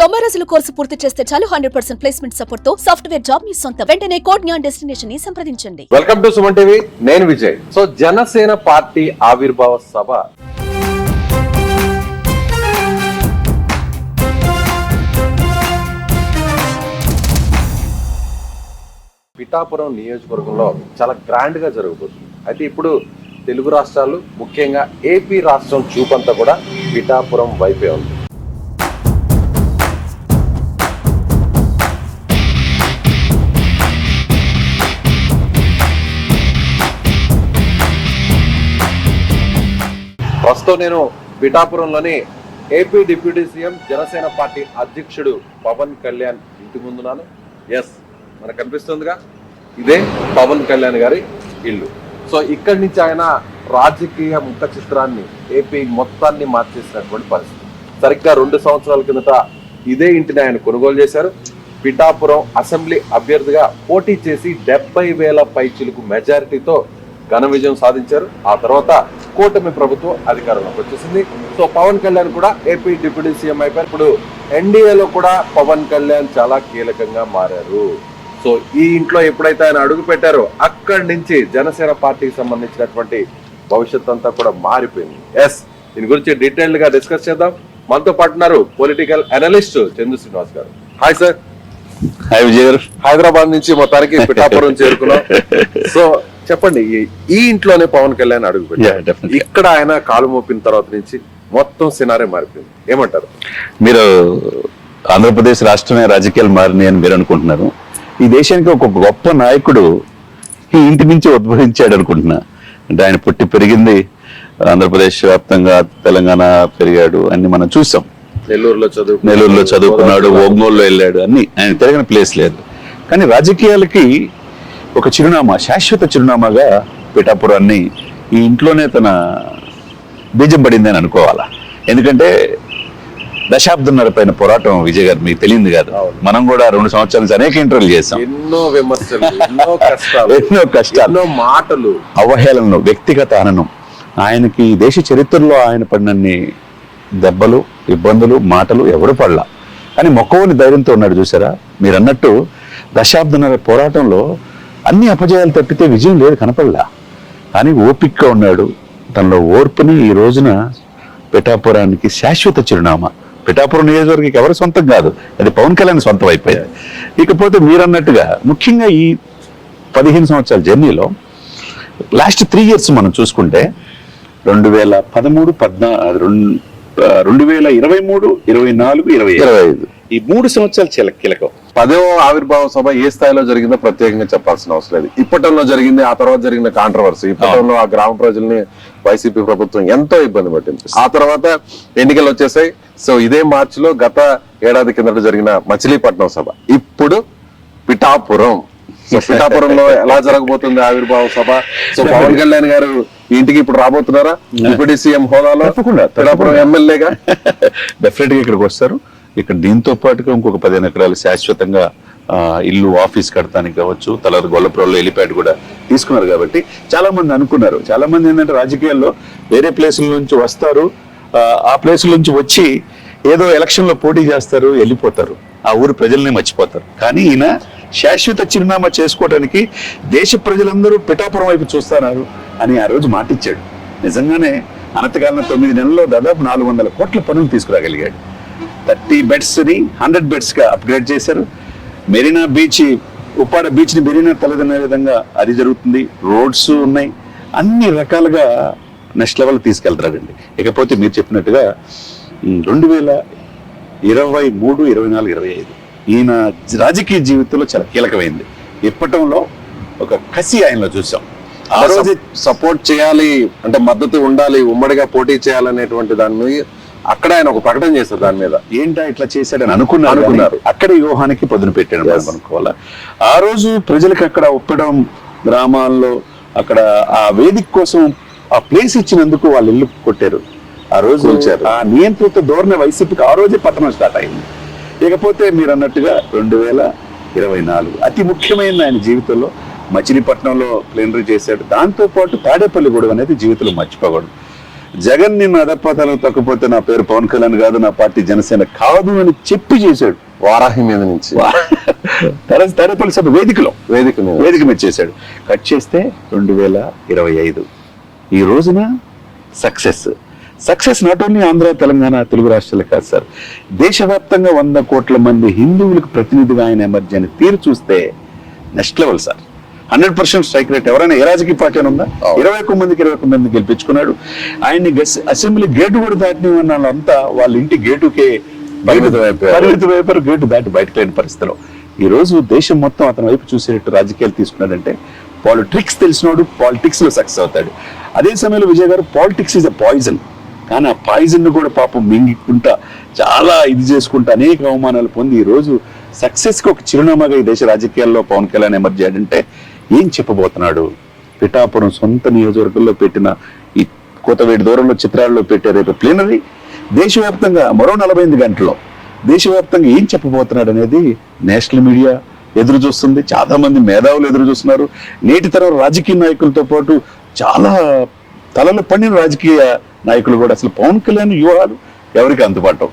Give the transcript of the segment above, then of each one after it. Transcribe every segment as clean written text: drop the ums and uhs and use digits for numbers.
90 రోజుల కోర్సు పూర్తి చేస్తే చాలు 100% ప్లేస్మెంట్ సపోర్ట్ తో సాఫ్ట్వేర్ జాబ్ మీ సొంతం. వెంటనే కోడ్ జ్ఞాన్ డెస్టినేషన్ ని సంప్రదించండి. Welcome to Suman TV. నేను విజయ్. సో జనసేన పార్టీ ఆవిర్భావ సభ పిఠాపురం నియోజకవర్గంలో చాలా గ్రాండ్ గా జరగబోతుంది. అయితే ఇప్పుడు తెలుగు రాష్ట్రాలు, ముఖ్యంగా ఏపీ రాష్ట్రం చూపంతా కూడా పిఠాపురం వైపే ఉంది. ప్రస్తుతం నేను పిఠాపురంలోని AP deputy CM Janasena party అధ్యక్షుడు పవన్ కళ్యాణ్ ఇంటి ముందున్నాను. ఎస్, మనకు కనిపిస్తుందిగా, ఇదే పవన్ కళ్యాణ్ గారి ఇల్లు. సో ఇక్కడి నుంచి ఆయన రాజకీయ ముఖ చిత్రాన్ని, ఏపీ మొత్తాన్ని మార్చేసినటువంటి పరిస్థితి. సరిగ్గా 2 సంవత్సరాల కిందట ఇదే ఇంటిని ఆయన కొనుగోలు చేశారు. పిఠాపురం అసెంబ్లీ అభ్యర్థిగా పోటీ చేసి 70,000 పైచిలుకు మెజారిటీతో ఘన విజయం సాధించారు. ఆ తర్వాత కూటమి ప్రభుత్వం అధికారంలోకి వచ్చేసింది. సో పవన్ కళ్యాణ్ కూడా ఏపీ డిప్యూటీ సీఎం అయిపోయారు. ఇప్పుడు ఎన్డీఏలో కూడా పవన్ కళ్యాణ్ చాలా కీలకంగా మారారు. సో ఈ ఇంట్లో ఎప్పుడైతే ఆయన అడుగు పెట్టారో అక్కడి నుంచి జనసేన పార్టీకి సంబంధించినటువంటి భవిష్యత్ అంతా కూడా మారిపోయింది. ఎస్, దీని గురించి డీటెయిల్డ్ గా డిస్కస్ చేద్దాం. మనతో పాటు ఉన్నారు పొలిటికల్ అనలిస్ట్ చందు శ్రీనివాస్ గారు. Hi sir. హాయ్ విజయ్ గారు. హైదరాబాద్ నుంచి మొత్తానికి పిఠాపురం చేరుకున్నాం. సో చెప్పండి, ఈ ఇంట్లోనే పవన్ కళ్యాణ్ అడుగు పెట్టారు. ఇక్కడ ఆయన కాలు మోపిన తర్వాత నుంచి మొత్తం సినారే మారిపోయింది. ఏమంటారు మీరు? ఆంధ్రప్రదేశ్ రాష్ట్రమే రాజకీయాలు మారినాయి అని మీరు అనుకుంటున్నారు. ఈ దేశానికి ఒక గొప్ప నాయకుడు ఈ ఇంటి నుంచి ఉద్భవించాడు అనుకుంటున్నా. అంటే ఆయన పుట్టి పెరిగింది ఆంధ్రప్రదేశ్ వ్యాప్తంగా, తెలంగాణ పెరిగాడు, అన్ని మనం చూసాం. నెల్లూరులో చదువుకున్నాడు, ఒంగోలులో వెళ్ళాడు, అన్ని ఆయన తిరగని ప్లేస్ లేదు. కానీ రాజకీయాలకి ఒక చిరునామా, శాశ్వత చిరునామాగా పిఠాపురాన్ని ఈ ఇంట్లోనే తన బీజం పడింది అని అనుకోవాలా. ఎందుకంటే దశాబ్దంన్నర పైన పోరాటం విజయ్ గారు, మీకు తెలియదు కాదు. మనం కూడా 2 సంవత్సరాల నుంచి అనేక ఇంటర్వ్యూలు చేసాం. ఎన్నో విమర్శలు, ఎన్నో కష్టాలు, ఎన్నో మాటలు, అవహేళనలు, వ్యక్తిగత హననం. ఆయనకి దేశ చరిత్రలో ఆయన పడినన్ని దెబ్బలు, ఇబ్బందులు, మాటలు ఎవడు పడలా. కానీ మొక్కవని ధైర్యంతో ఉన్నాడు. చూసారా, మీరు అన్నట్టు దశాబ్దంన్నర పోరాటంలో అన్ని అపజయాలు తప్పితే విజయం లేదు, కనపడలా. కానీ ఓపికగా ఉన్నాడు. తనలో ఓర్పుని ఈ రోజున పిఠాపురానికి శాశ్వత చిరునామా. పిఠాపురం నియోజకవర్గం ఎవరి సొంతం కాదు, అది పవన్ కళ్యాణ్ సొంతం అయిపోయాయి. ఇకపోతే మీరన్నట్టుగా ముఖ్యంగా ఈ 15 సంవత్సరాల జర్నీలో లాస్ట్ 3 years మనం చూసుకుంటే 2013, 2023, 24, 25 ఈ 3 సంవత్సరాలు చాలా కీలకం. 10వ ఆవిర్భావ సభ ఏ స్థాయిలో జరిగిందో ప్రత్యేకంగా చెప్పాల్సిన అవసరం లేదు. ఇప్పటంలో జరిగింది, ఆ తర్వాత జరిగిన కాంట్రవర్సీ, ఇప్పటంలో ఆ గ్రామ ప్రజల్ని వైసీపీ ప్రభుత్వం ఎంతో ఇబ్బంది పట్టింది. ఆ తర్వాత ఎన్నికలు వచ్చేసాయి. సో ఇదే మార్చిలో గత ఏడాది కిందట జరిగిన మచిలీపట్నం సభ, ఇప్పుడు పిఠాపురం. సో పిఠాపురంలో ఎలా జరగబోతుంది ఆవిర్భావ సభ? సో పవన్ కళ్యాణ్ గారు ఇంటికి ఇప్పుడు రాబోతున్నారా డిప్యూటీ సీఎం హోదాలో? పిఠాపురం ఎమ్మెల్యేగా డెఫినెట్ గా ఇక్కడికి వస్తారు. ఇక్కడ దీంతో పాటుగా ఇంకొక 15 ఎకరాలు శాశ్వతంగా ఇల్లు, ఆఫీస్ కడతానికి కావచ్చు, తలరు గొల్లపురంలో హెలిప్యాడ్ కూడా తీసుకున్నారు. కాబట్టి చాలా మంది అనుకున్నారు, చాలా మంది ఏంటంటే రాజకీయాల్లో వేరే ప్లేసుల నుంచి వస్తారు, ఆ ప్లేసుల నుంచి వచ్చి ఏదో ఎలక్షన్ లో పోటీ చేస్తారు, వెళ్ళిపోతారు, ఆ ఊరు ప్రజల్ని మర్చిపోతారు. కానీ ఈయన శాశ్వత చిరునామా చేసుకోవడానికి దేశ ప్రజలందరూ పిఠాపురం వైపు చూస్తున్నారు అని ఆ రోజు మాటిచ్చాడు. నిజంగానే అనతకాలం 9 నెలల్లో దాదాపు 400 కోట్ల పనులు తీసుకురాగలిగాడు. 30 beds ని 100 beds గా అప్గ్రేడ్ చేశారు. మెరీనా బీచ్, ఉప్పాడ బీచ్ ని మెరీనా తలదనే విధంగా అది జరుగుతుంది. రోడ్స్ ఉన్నాయి, అన్ని రకాలుగా నెక్స్ట్ లెవెల్ తీసుకెళ్తారండి. ఇకపోతే మీరు చెప్పినట్టుగా 2023, 24, 25 ఈయన రాజకీయ జీవితంలో చాలా కీలకమైంది. ఇప్పటంలో ఒక కసి ఆయనలో చూసాం. ఆ రోజు సపోర్ట్ చేయాలి అంటే మద్దతు ఉండాలి, ఉమ్మడిగా పోటీ చేయాలనేటువంటి దాని మీద అక్కడ ఆయన ఒక ప్రకటన చేశారు. దాని మీద ఏంటా ఇట్లా చేశాడని అనుకున్నారు. అక్కడ వ్యూహానికి పదును పెట్టాడు అనుకోవాలా. ఆ రోజు ప్రజలకు అక్కడ ఒప్పడం, గ్రామాల్లో అక్కడ ఆ వేదిక కోసం ఆ ప్లేస్ ఇచ్చినందుకు వాళ్ళు ఇల్లు కొట్టారు. ఆ రోజు ఆ నియంత్రిత ధోరణి వైసీపీకి ఆ రోజే పతనం స్టార్ట్ అయింది. ఇకపోతే మీరు అన్నట్టుగా 2024 అతి ముఖ్యమైన ఆయన జీవితంలో మచిలీపట్నంలో ప్లేనరీ చేశాడు. దాంతో పాటు తాడేపల్లి గూడెం అనేది జీవితంలో మర్చిపోకూడదు. జగన్ నిన్ను అధపాతాలకు తక్కుపోతే నా పేరు పవన్ కళ్యాణ్ కాదు, నా పార్టీ జనసేన కాదు అని చెప్పి చేశాడు. వారాహి మీద నుంచి తరపల్లి సభ వేదిక మీద చేశాడు. కట్ చేస్తే 2025 ఈ రోజున success not only Andhra, Telangana, Telugu రాష్ట్రాలు కాదు సార్, దేశవ్యాప్తంగా 100 కోట్ల మంది హిందువులకు ప్రతినిధిగా ఆయన ఎమర్జీ అని తీరు చూస్తే next level sir. 100% strike rate. ఎవరైనా ఏ రాజకీయ పార్టీ అని ఉందా? 21 మంది గెలిపించుకున్నాడు. ఆయన్ని అసెంబ్లీ గేటు కూడా దాటిన వాళ్ళంతా వాళ్ళ ఇంటి గేటుకే పరిమితం అయిపోయారు. గేటు దాటి బయటకు లేని పరిస్థితిలో ఈ రోజు దేశం మొత్తం అతని వైపు చూసేటట్టు రాజకీయాలు తీసుకున్నాడంటే పాలిటిక్స్ తెలిసినోడు పాలిటిక్స్ లో సక్సెస్ అవుతాడు. అదే సమయంలో విజయ్ గారు పాలిటిక్స్ ఈజ్ అ పాయిజన్, కానీ ఆ పాయిజన్ కూడా పాపం మింగికుంటా చాలా ఇది చేసుకుంటా అనేక అవమానాలు పొంది ఈ రోజు సక్సెస్ కి ఒక చిరునామాగా ఈ దేశ రాజకీయాల్లో పవన్ కళ్యాణ్ ఎమర్జీ అయ్యాడంటే ఏం చెప్పబోతున్నాడు? పిఠాపురం సొంత నియోజకవర్గంలో పెట్టిన ఈ కోతవేడి దూరంలో చిత్రాల్లో పెట్టే రేపు ప్లీనరీ దేశవ్యాప్తంగా మరో 48 గంటల్లో దేశవ్యాప్తంగా ఏం చెప్పబోతున్నాడు అనేది నేషనల్ మీడియా ఎదురు చూస్తుంది. చాలా మంది మేధావులు ఎదురు చూస్తున్నారు. నేటి తరం రాజకీయ నాయకులతో పాటు చాలా తలలు పండిన రాజకీయ నాయకులు కూడా అసలు పవన్ కళ్యాణ్ వ్యూహాలు ఎవరికి అందుబాటు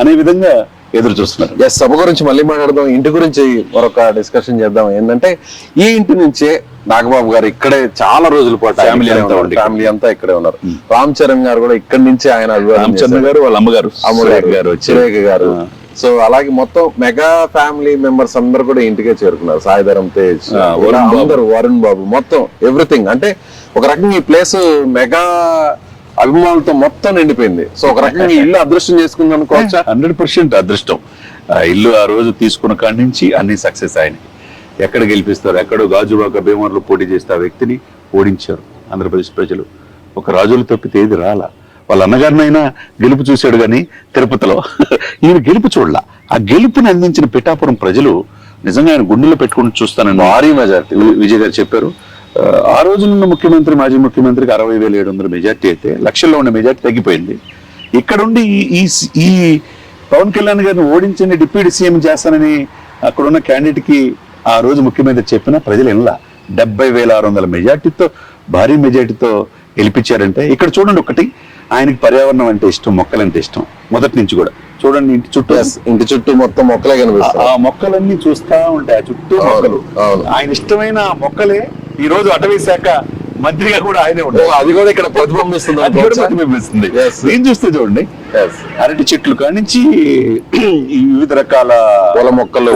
అనే విధంగా ఎదురు చూస్తున్నారు. సభ గురించి మళ్ళీ మాట్లాడదాం. ఇంటి గురించి మరొక డిస్కషన్ చేద్దాం. ఏంటంటే ఈ ఇంటి నుంచే నాగబాబు గారు ఇక్కడే చాలా రోజుల పాటు ఫ్యామిలీ అంతా ఇక్కడే ఉన్నారు. రామ్ చరణ్ గారు కూడా ఇక్కడి నుంచి ఆయన రామ్ చరణ్ గారు వాళ్ళ అమ్మగారు సురేఖ గారు. సో అలాగే మొత్తం మెగా ఫ్యామిలీ మెంబర్స్ అందరు కూడా ఇంటికే చేరుకున్నారు. సాయిధరం తేజ్, అందరూ, వరుణ్ బాబు, మొత్తం ఎవ్రీథింగ్. అంటే ఒక రకంగా ఈ ప్లేస్ మెగా అభిమానులతో మొత్తం నిండిపోయింది. సో ఒక రకంగా ఇల్లు అదృష్టం చేసుకుంది అనుకోవచ్చా? 100% అదృష్టం. ఇల్లు ఆ రోజు తీసుకున్న కాడి నుంచి అన్ని సక్సెస్ ఆయన. ఎక్కడ గెలిపిస్తారు? ఎక్కడో గాజువాక భీమవరంలో పోటీ చేస్తే ఆ వ్యక్తిని ఓడించారు ఆంధ్రప్రదేశ్ ప్రజలు. ఒక రాజులు తప్పితే ఏది రాలా. వాళ్ళ అన్నగారినైనా గెలుపు చూశాడు కానీ తిరుపతిలో ఈయన గెలుపు చూడలా. ఆ గెలుపుని అందించిన పిఠాపురం ప్రజలు నిజంగా ఆయన గుండెలో పెట్టుకుని చూస్తానని భారీ మెజార్టీ విజయ్ గారు చెప్పారు. ఆ రోజునున్న ముఖ్యమంత్రి, మాజీ ముఖ్యమంత్రికి 60,700 మెజార్టీ అయితే లక్షల్లో ఉన్న మెజార్టీ తగ్గిపోయింది. ఇక్కడుండి ఈ పవన్ కళ్యాణ్ గారిని ఓడించండి, డిప్యూటీ సీఎం చేస్తానని అక్కడున్న క్యాండిడేట్ కి ఆ రోజు ముఖ్యమంత్రి చెప్పిన ప్రజలు ఎన్లా 70,600 మెజార్టీతో భారీ మెజార్టీతో గెలిపించారంటే ఇక్కడ చూడండి. ఒకటి, ఆయనకి పర్యావరణం అంటే ఇష్టం, మొక్కలంటే ఇష్టం మొదటి నుంచి కూడా. చూడండి ఇంటి చుట్టూ మొత్తం మొక్కలే కనిపిస్తాయి. ఆ మొక్కలన్నీ చూస్తా ఉంటాయి, ఆ చుట్టూ మొక్కలు. ఆయన ఇష్టమైన మొక్కలే ఈ రోజు అటవీ శాఖ మంత్రిగా కూడా ఆయనే ఉంటారు. అది కూడా ఇక్కడ ప్రతిబింబిస్తుంది. ఏం చూస్తే చూడండి, అరటి చెట్లు కానించి ఈ వివిధ రకాల పూల మొక్కలు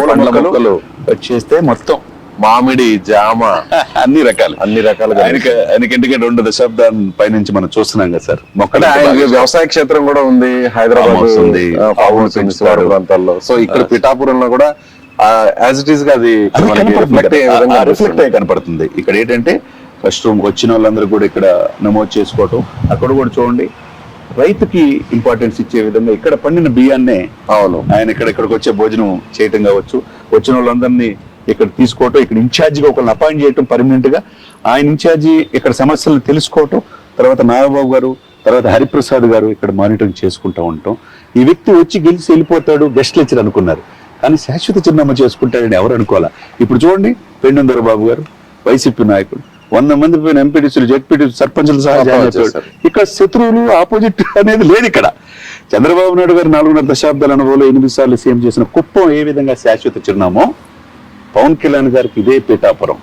చేస్తే మొత్తం మామిడి, జామ, అన్ని రకాలు ఆయనకి ఎందుకంటే 2 దశాబ్దాల పైనుంచి మనం చూస్తున్నాం కదా సార్. వ్యవసాయ క్షేత్రం కూడా ఉంది హైదరాబాద్ ఉంది, ప్రాంతాల్లో. సో ఇక్కడ పిఠాపురంలో కూడా యాజ్ ఇట్ ఈస్ గా అది రిఫ్లెక్ట్ అయ్యి కనపడుతుంది. ఇక్కడ ఏంటంటే ఫస్ట్ రూమ్ వచ్చిన వాళ్ళందరూ కూడా ఇక్కడ నమోదు చేసుకోవటం. అక్కడ కూడా చూడండి రైతుకి ఇంపార్టెన్స్ ఇచ్చే విధంగా ఇక్కడ పండిన బియ్యాన్నే ఆయన ఇక్కడికి వచ్చే భోజనం చేయటం కావచ్చు. వచ్చిన వాళ్ళందరినీ ఇక్కడ తీసుకోవటం, ఇక్కడ ఇన్ఛార్జిగా ఒకరిని అపాయింట్ చేయటం పర్మనెంట్ గా. ఆయన ఇన్ఛార్జి ఇక్కడ సమస్యలను తెలుసుకోవటం, తర్వాత నాగబాబు గారు, తర్వాత హరిప్రసాద్ గారు ఇక్కడ మానిటరింగ్ చేసుకుంటూ ఉంటాం. ఈ వ్యక్తి వచ్చి గెలిచి వెళ్ళిపోతాడు, గెస్ట్ లెక్చర్ అనుకున్నారు, కానీ శాశ్వత చిరునామా చేసుకుంటాడని ఎవరు అనుకోవాలా. ఇప్పుడు చూడండి పెండుందర బాబు గారు వైసీపీ నాయకుడు 100 మంది పోయిన ఎంపీటీసీలు, జెడ్పీటీసీలు, సర్పంచులు సహా ఇక్కడ శత్రువులు ఆపోజిట్ అనేది లేదు. ఇక్కడ చంద్రబాబు నాయుడు గారు 4.5 దశాబ్దాల అనుభవంలో 8 సార్లు సీఎం చేసిన కుప్పం ఏ విధంగా శాశ్వత చిరునామో, పవన్ కళ్యాణ్ గారికి ఇదే పిఠాపురం,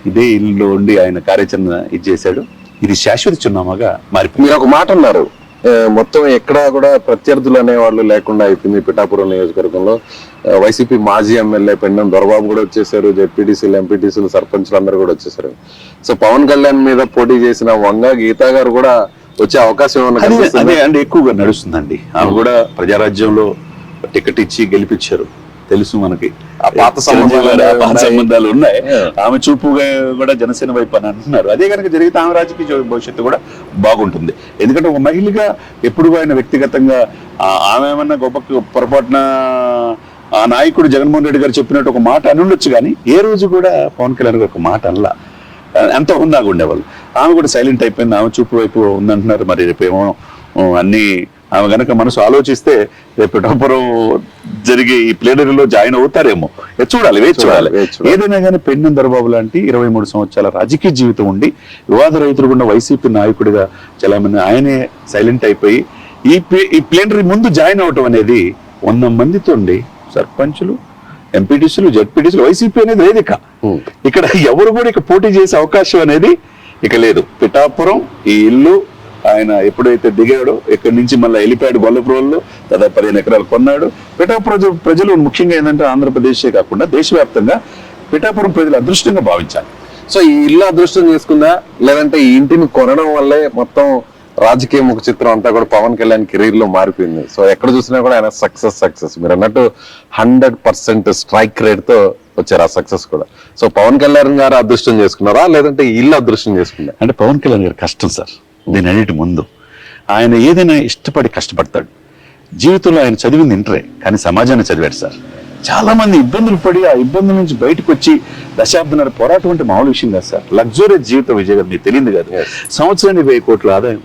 ఇదే ఇల్లు ఉండి ఆయన కార్యాచరణ ఇచ్చేశాడు. ఇది శాశ్వత చిరునామాగా మారిపోయింది. మీరు ఒక మాట అన్నారు, మొత్తం ఎక్కడా కూడా ప్రత్యర్థులు అనేవాళ్ళు లేకుండా అయిపోయింది పిఠాపురం నియోజకవర్గంలో. వైసీపీ మాజీ ఎమ్మెల్యే పెండం దొరబాబు కూడా వచ్చేసారు, జెడ్పీటీసీలు, ఎంపీటీసీలు, సర్పంచ్లు అందరూ కూడా వచ్చేసారు. సో పవన్ కళ్యాణ్ మీద పోటీ చేసిన వంగ గీతా గారు కూడా వచ్చే అవకాశం ఏమన్నా ఎక్కువగా నడుస్తుందండి. ఆమె కూడా ప్రజారాజ్యంలో టికెట్ ఇచ్చి గెలిపించారు, తెలుసు మనకి. పాత సంబంధాలు ఉన్నాయి. ఆమె చూపుగా కూడా జనసేన వైపు అని అంటున్నారు. అదే కనుక జరిగితే ఆమె రాజకీయ భవిష్యత్తు కూడా బాగుంటుంది. ఎందుకంటే ఒక మహిళగా ఎప్పుడు ఆయన వ్యక్తిగతంగా ఆమె ఏమన్నా గొప్ప పొరపాటున ఆ నాయకుడు జగన్మోహన్ రెడ్డి గారు చెప్పినట్టు ఒక మాట అని ఉండొచ్చు, కానీ ఏ రోజు కూడా పవన్ కళ్యాణ్ గారు ఒక మాట అనలా. ఎంతో హుందాగా ఉండేవాళ్ళు. ఆమె కూడా సైలెంట్ అయిపోయింది, ఆమె చూపు వైపు ఉందంటున్నారు. మరి రేపేమో అన్ని ఆమె కనుక మనసు ఆలోచిస్తే రేపు పిఠాపురం జరిగే ఈ ప్లేనరీలో జాయిన్ అవుతారేమో చూడాలి, వేచి చూడాలి. ఏదైనా కానీ పెన్నం దొరబాబు లాంటి 23 సంవత్సరాల రాజకీయ జీవితం ఉండి వివాద రైతులు ఉన్న వైసీపీ నాయకుడిగా చాలా మంది ఆయనే సైలెంట్ అయిపోయి ఈ ప్లేనరీ ముందు జాయిన్ అవటం అనేది 100 మందితో సర్పంచులు, ఎంపీటీసీలు, జెడ్పీటీసీలు, వైసీపీ అనేది లేదు. ఇక్కడ ఎవరు కూడా ఇక పోటీ చేసే అవకాశం అనేది ఇక లేదు. పిఠాపురం ఈ ఇల్లు ఆయన ఎప్పుడైతే దిగాడో ఇక్కడి నుంచి మళ్ళీ హెలిప్యాడ్ గొల్లపురంలో దాదాపు 15 ఎకరాలు కొన్నాడు. పిఠాపురం ప్రజలు ముఖ్యంగా ఏంటంటే ఆంధ్రప్రదేశే కాకుండా దేశవ్యాప్తంగా పిఠాపురం ప్రజలు అదృష్టంగా భావించాలి. సో ఈ ఇల్లు అదృష్టం చేసుకుందా, లేదంటే ఈ ఇంటిని కొనడం వల్లే మొత్తం రాజకీయ ముఖ చిత్రం అంతా కూడా పవన్ కళ్యాణ్ కెరీర్ లో మారిపోయింది? సో ఎక్కడ చూసినా కూడా ఆయన సక్సెస్ మీరు అన్నట్టు 100% స్ట్రైక్ రేట్ తో వచ్చారు ఆ సక్సెస్ కూడా. సో పవన్ కళ్యాణ్ గారు అదృష్టం చేసుకున్నారా, లేదంటే ఈ ఇల్లు అదృష్టం చేసుకున్నారా? అంటే పవన్ కళ్యాణ్ గారి కష్టం సార్. దీని అన్నిటి ముందు ఆయన ఏదైనా ఇష్టపడి కష్టపడతాడు. జీవితంలో ఆయన చదివింది ఇంటరే, కానీ సమాజాన్ని చదివాడు సార్. చాలా మంది ఇబ్బందులు పడి ఆ ఇబ్బందుల నుంచి బయటకు వచ్చి దశాబ్దన్నర పోరాటం అంటే మామూలు విషయం కాదు సార్. లగ్జరీ జీవితం విజయ్ గారు మీకు తెలియదు కాదు. సంవత్సరానికి 1000 కోట్ల ఆదాయం,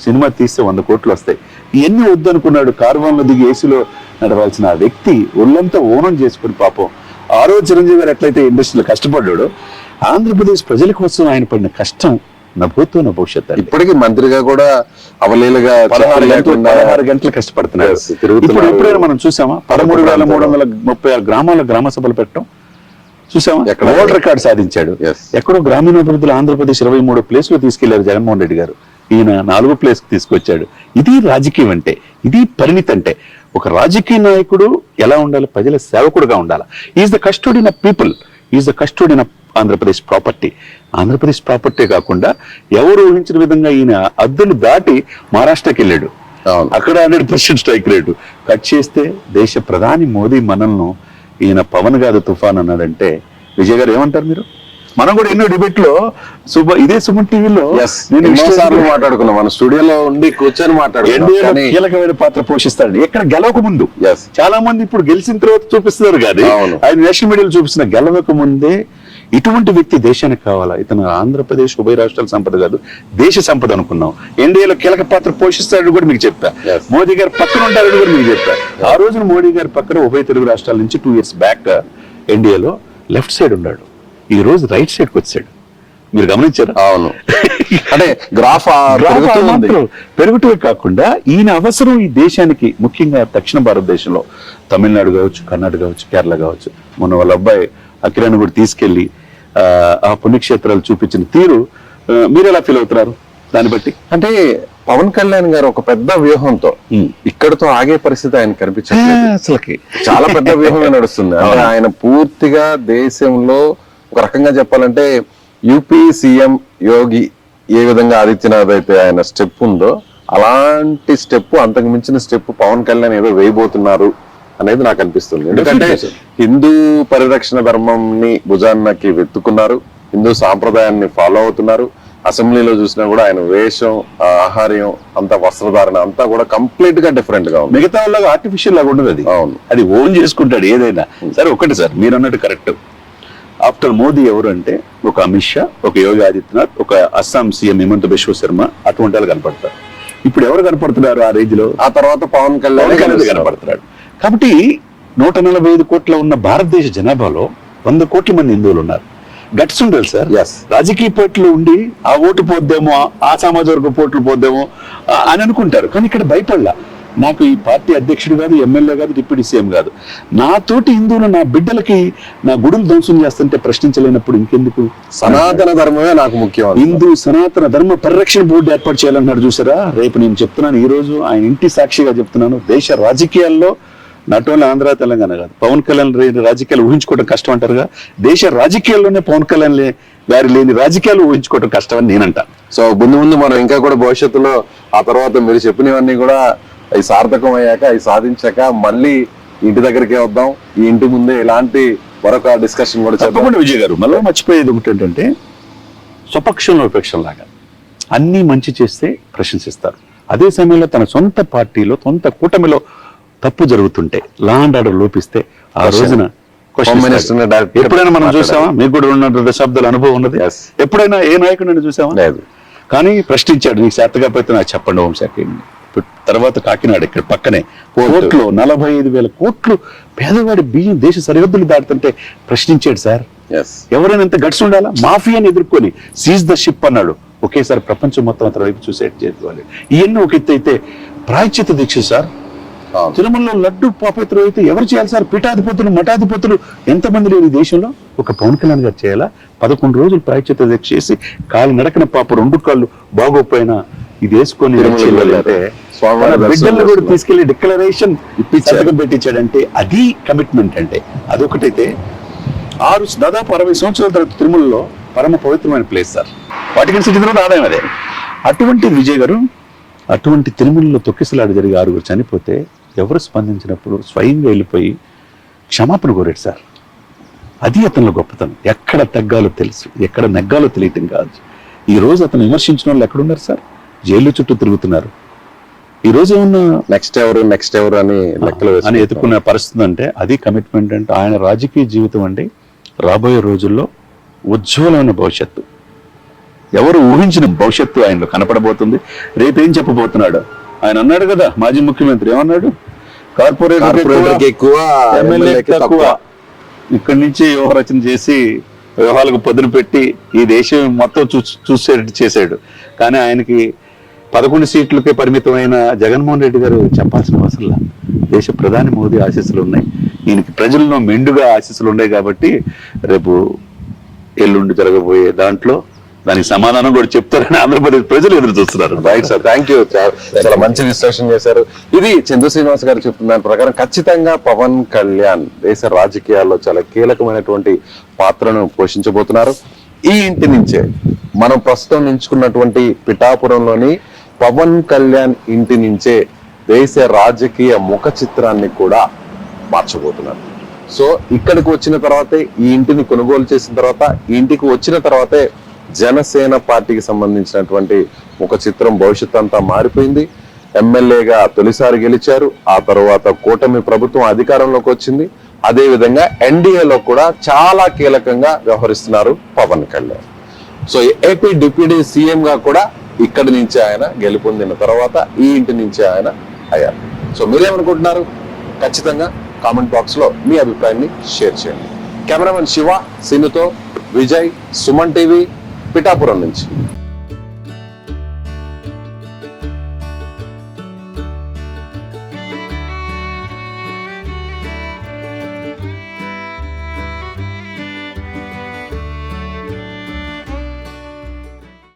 సినిమా తీస్తే 100 కోట్లు వస్తాయి. ఇవన్నీ వద్దనుకున్నాడు. కార్వాన్లో దిగి ఏసీలో నడవాల్సిన ఆ వ్యక్తి ఒళ్ళంతా ఓనం చేసుకుని పాపం ఆ రోజు చిరంజీవి గారు ఎట్లయితే ఇండస్ట్రీలో కష్టపడ్డాడో ఆంధ్రప్రదేశ్ ప్రజల కోసం ఆయన పడిన కష్టం నా భూతో నా భవిష్యత్తు. ఇప్పటికీ మంత్రిగా కూడా అవలీలగా 16 గంటలు కష్టపడుతున్నారు. ఇప్పుడు ఎప్పుడైనా మనం చూసామా 13,336 గ్రామాల గ్రామ సభలు పెట్టడం చూసామా? వరల్డ్ రికార్డ్ సాధించాడు. ఎక్కడో గ్రామీణాభివృద్ధిలో ఆంధ్రప్రదేశ్ 23 ప్లేస్లో తీసుకెళ్లారు జగన్మోహన్ రెడ్డి గారు. ఈయన 4వ ప్లేస్ కి తీసుకొచ్చాడు. ఇది రాజకీయం అంటే, ఇది పరిణితి అంటే. ఒక రాజకీయ నాయకుడు ఎలా ఉండాలి? ప్రజల సేవకుడుగా ఉండాలి. Is the custodian of people, is the custodian of Andhra Pradesh property. Andhra Pradesh property కాకుండా ఎవరు ఊహించిన విధంగా ఈయన అద్దులు దాటి మహారాష్ట్రకి వెళ్ళాడు. అక్కడ 100% స్ట్రైక్ రేటు కట్ చేస్తే దేశ ప్రధాని మోదీ మనల్ని ఈయన పవన్ గారు తుఫాన్ అన్నాడంటే విజయ్ గారు ఏమంటారు మీరు? మనం కూడా ఎన్నో డిబేట్ లో ఇదే సుమన్ టీవీలో మాట్లాడుకున్నాం, మన స్టూడియోలో ఉండి కూర్చొని మాట్లాడుకున్నాం. కీలకమైన పాత్ర పోషిస్తాడు ఎక్కడ గెలవక ముందు. చాలా మంది ఇప్పుడు గెలిచిన తర్వాత చూపిస్తున్నారు కానీ ఆయన నేషనల్ మీడియాలో చూపిస్తున్న గెలవక ముందే ఇటువంటి వ్యక్తి దేశానికి కావాలా? ఇతను ఆంధ్రప్రదేశ్ ఉభయ రాష్ట్రాల సంపద కాదు, దేశ సంపద అనుకున్నాం. ఎన్డీఏలో కీలక పాత్ర పోషిస్తాడని కూడా మీకు చెప్పా. మోదీ గారు పక్కన ఉంటారని కూడా మీకు చెప్పా. ఆ రోజున మోడీ గారి పక్కన ఉభయ తెలుగు రాష్ట్రాల నుంచి 2 years బ్యాక్ ఎన్డీఏలో లెఫ్ట్ సైడ్ ఉన్నాడు. ఈ రోజు రైట్ సైడ్కి వచ్చాడు. మీరు గమనించారు? అవును. అంటే గ్రాఫ్ పెరుగుతూ కాకుండా ఈయన అవసరం ఈ దేశానికి, ముఖ్యంగా దక్షిణ భారతదేశంలో తమిళనాడు కావచ్చు, కర్ణాటక కావచ్చు, కేరళ కావచ్చు. మొన్న వాళ్ళ అబ్బాయి అకిరాన్ని కూడా తీసుకెళ్లి ఆ పుణ్యక్షేత్రాలు చూపించిన తీరు మీరు ఎలా ఫీల్ అవుతున్నారు దాన్ని బట్టి? అంటే పవన్ కళ్యాణ్ గారు ఒక పెద్ద వ్యూహంతో ఇక్కడతో ఆగే పరిస్థితి ఆయన కనిపించట్లేదు. అసలుకి చాలా పెద్ద వ్యూహంగా నడుస్తుంది. అంటే ఆయన పూర్తిగా దేశంలో ఒక రకంగా చెప్పాలంటే యూపీ సీఎం యోగి ఏ విధంగా ఆదిత్యనాథ్ అయితే ఆయన స్టెప్ ఉందో అలాంటి స్టెప్, అంతకు మించిన స్టెప్ పవన్ కళ్యాణ్ ఏదో వేయబోతున్నారు అనేది నాకు అనిపిస్తుంది. ఎందుకంటే హిందూ పరిరక్షణ ధర్మంని భుజాన్నకి వెతుకున్నారు, హిందూ సాంప్రదాయాన్ని ఫాలో అవుతున్నారు. అసెంబ్లీలో చూసినా కూడా ఆయన వేషం, ఆహార్యం, అంత వస్త్రధారణ అంతా కూడా కంప్లీట్ గా డిఫరెంట్ గా ఉంది. మిగతా వాళ్ళగా ఆర్టిఫిషియల్ లాగా ఉండదు అది. అవును, అది ఓన్ చేసుకుంటాడు ఏదైనా. సరే ఒకటి సార్, మీరు అన్నట్టు కరెక్ట్. ఆఫ్టర్ మోదీ ఎవరు అంటే ఒక అమిత్ షా, ఒక యోగి ఆదిత్యనాథ్, ఒక అస్సాం సీఎం హిమంత బిశ్వ శర్మ, అటువంటి వాళ్ళు కనపడతారు. ఇప్పుడు ఎవరు కనపడుతున్నారు ఆ రేంజ్ లో? ఆ తర్వాత పవన్ కళ్యాణ్ కనపడుతున్నాడు. కాబట్టి 145 కోట్ల ఉన్న భారతదేశ జనాభాలో 100 కోట్ల మంది హిందువులు ఉన్నారు. గట్స్ ఉండాలి సార్. రాజకీయ పార్టీలో ఉండి ఆ ఓటు పోద్దేమో, ఆ సామాజిక వర్గ ఓట్లు పోద్దేమో అని అనుకుంటారు. కానీ ఇక్కడ భయపడలా. నాకు ఈ పార్టీ అధ్యక్షుడు కాదు, ఎమ్మెల్యే కాదు, డిప్యూటీ సీఎం కాదు. నాతోటి హిందువులు నా బిడ్డలకి నా గుడులు ధ్వంసం చేస్తుంటే ప్రశ్నించలేనప్పుడు ఇంకెందుకు? సనాతన ధర్మమే నాకు ముఖ్యం. హిందూ సనాతన ధర్మ పరిరక్షణ బోర్డు ఏర్పాటు చేయాలన్నాడు చూసారా? రేపు నేను చెప్తున్నాను, ఈ రోజు ఆయన ఇంటి సాక్షిగా చెప్తున్నాను, దేశ రాజకీయాల్లో నాట్ ఓన్లీ ఆంధ్ర తెలంగాణ కాదు, పవన్ కళ్యాణ్ రాజకీయాలు ఊహించుకోవడం కష్టం అంటారుగా, దేశ రాజకీయాల్లోనే పవన్ కళ్యాణ్ గారి లేని రాజకీయాలు ఊహించుకోవడం కష్టం అని నేనంటాను. సో ముందు మనం ఇంకా కూడా భవిష్యత్తులో ఆ తర్వాత మీరు చెప్పినవన్నీ కూడా అవి సార్థకం అయ్యాక, అవి సాధించాక మళ్ళీ ఇంటి దగ్గరికే వద్దాం. ఈ ఇంటి ముందే ఇలాంటి మరొక డిస్కషన్ కూడా చెప్పకుండా విజయ్ గారు మళ్ళీ మర్చిపోయేది ఒకటి ఏంటంటే, స్వపక్షంలో విపక్షం లాగా అన్ని మంచి చేస్తే ప్రశంసిస్తారు. అదే సమయంలో తన సొంత పార్టీలో, సొంత కూటమిలో తప్పు జరుగుతుంటే, లా అండ్ ఆర్డర్ లోపిస్తే ఆ రోజున ఎప్పుడైనా మనం చూసామా? మీకు కూడా 2 దశాబ్దాల అనుభవం ఉన్నది. ఎప్పుడైనా ఏ నాయకుడిని చూసామా? లేదు. కానీ ప్రశ్నించాడు, నీకు శాతగా పోతే నాకు చెప్పండి హోంశాఖ. తర్వాత కాకినాడ ఇక్కడ పక్కనే కోర్టులో 45,000 కోట్లు పేదవాడి బియ్యం దేశ సరిహద్దులు దాటుతుంటే ప్రశ్నించాడు సార్. ఎస్, ఎవరైనా ఎంత గట్స్ ఉండాలా? మాఫియాని ఎదుర్కొని సీజ్ ద షిప్ అన్నాడు. ఒకేసారి ప్రపంచం మొత్తం అతని వైపు చూసేట్టు చేసుకోవాలి. ఇవన్నీ ఒక ఎత్తు అయితే ప్రాయశ్చిత్త దీక్ష సార్. తిరుమలలో లడ్డు పాపేత్రం అయితే ఎవరు చేయాలి సార్? పీఠాధిపతులు మఠాధిపతులు ఎంతమంది లేరు ఈ దేశంలో? ఒక పవన్ కళ్యాణ్ గారు చేయాలా? 11 రోజులు ప్రాయశ్చిత్త దీక్ష చేసి కాలు నడకన పాప 2 కాళ్ళు బాగోపోయినా ఇది వేసుకొని బిడ్డలు కూడా తీసుకెళ్లి డిక్లరేషన్ సంతకం పెట్టించాడంటే అది కమిట్మెంట్. అంటే అదొకటైతే దాదాపు 60 సంవత్సరాల తర్వాత తిరుమలలో పరమ పవిత్రమైన ప్లేస్ సార్. వాటికన్ సిటీ తర్వాత ఆదాయం అదే. అటువంటి విజయ్ గారు అటువంటి తిరుమలలో తొక్కిసలాట జరిగి 6 చనిపోతే ఎవరు స్పందించినప్పుడు స్వయంగా వెళ్ళిపోయి క్షమాపణ కోరాడు సార్. అది అతనిలో గొప్పతనం. ఎక్కడ తగ్గాలో తెలుసు, ఎక్కడ నెగ్గాలో తెలియటం కాదు. ఈ రోజు అతను విమర్శించిన వాళ్ళు ఎక్కడున్నారు సార్? జైలు చుట్టూ తిరుగుతున్నారు. ఈ రోజు ఏమన్నా నెక్స్ట్ ఎవరు అని లెక్కలు అని ఎత్తుకున్న పరిస్థితి అంటే అది కమిట్మెంట్. అంటే ఆయన రాజకీయ జీవితం అండి రాబోయే రోజుల్లో ఉజ్వలమైన భవిష్యత్తు, ఎవరు ఊహించిన భవిష్యత్తు ఆయనలో కనపడబోతుంది. రేపేం చెప్పబోతున్నాడు ఆయన అన్నాడు కదా, మాజీ ముఖ్యమంత్రి ఏమన్నాడు? కార్పొరేటర్ ఎక్కువ, ఎమ్మెల్యేకి తక్కువ. ఇక్కడి నుంచి వ్యూహరచన చేసి వ్యూహాలకు పదును పెట్టి ఈ దేశం మొత్తం చూసేటట్టు చేశాడు. కానీ ఆయనకి 11 సీట్లకే పరిమితమైన జగన్మోహన్ రెడ్డి గారు చెప్పాల్సిన అవసరంలా. దేశ ప్రధాని మోదీ ఆశీస్సులు ఉన్నాయి, ఈయనకి ప్రజల్లో మెండుగా ఆశీస్సులు ఉన్నాయి. కాబట్టి రేపు ఎల్లుండి జరగబోయే దాంట్లో దానికి సమాధానం కూడా చెప్తారని ఆంధ్రప్రదేశ్ ప్రజలు ఎదురు చూస్తున్నారు. Right sir, thank you. చాలా మంచి విశ్లేషణ చేశారు. ఇది చంద్ర శ్రీనివాస్ గారు చెప్తున్న దాని ప్రకారం ఖచ్చితంగా పవన్ కళ్యాణ్ దేశ రాజకీయాల్లో చాలా కీలకమైనటువంటి పాత్రను పోషించబోతున్నారు. ఈ ఇంటి నుంచే మనం ప్రస్తుతం ఎంచుకున్నటువంటి పిఠాపురంలోని పవన్ కళ్యాణ్ ఇంటి నుంచే దేశ రాజకీయ ముఖ చిత్రాన్ని కూడా మార్చబోతున్నారు. సో ఇక్కడికి వచ్చిన తర్వాతే, ఈ ఇంటిని కొనుగోలు చేసిన తర్వాత, ఈ ఇంటికి వచ్చిన తర్వాతే జనసేన పార్టీకి సంబంధించినటువంటి ముఖ చిత్రం భవిష్యత్ అంతా మారిపోయింది. ఎమ్మెల్యేగా తొలిసారి గెలిచారు, ఆ తర్వాత కూటమి ప్రభుత్వం అధికారంలోకి వచ్చింది. అదే విధంగా ఎన్డీఏలో కూడా చాలా కీలకంగా వ్యవహరిస్తున్నారు Pawan Kalyan. So AP deputy CM గా కూడా ఇక్కడి నుంచి ఆయన గెలుపొందిన తర్వాత ఈ ఇంటి నుంచి ఆయన అయ్యారు. సో మీరేమనుకుంటున్నారు? ఖచ్చితంగా కామెంట్ బాక్స్ లో మీ అభిప్రాయాన్ని షేర్ చేయండి. కెమెరామెన్ శివ, సినుతో విజయ్, సుమన్ టీవీ, పిఠాపురం నుంచి.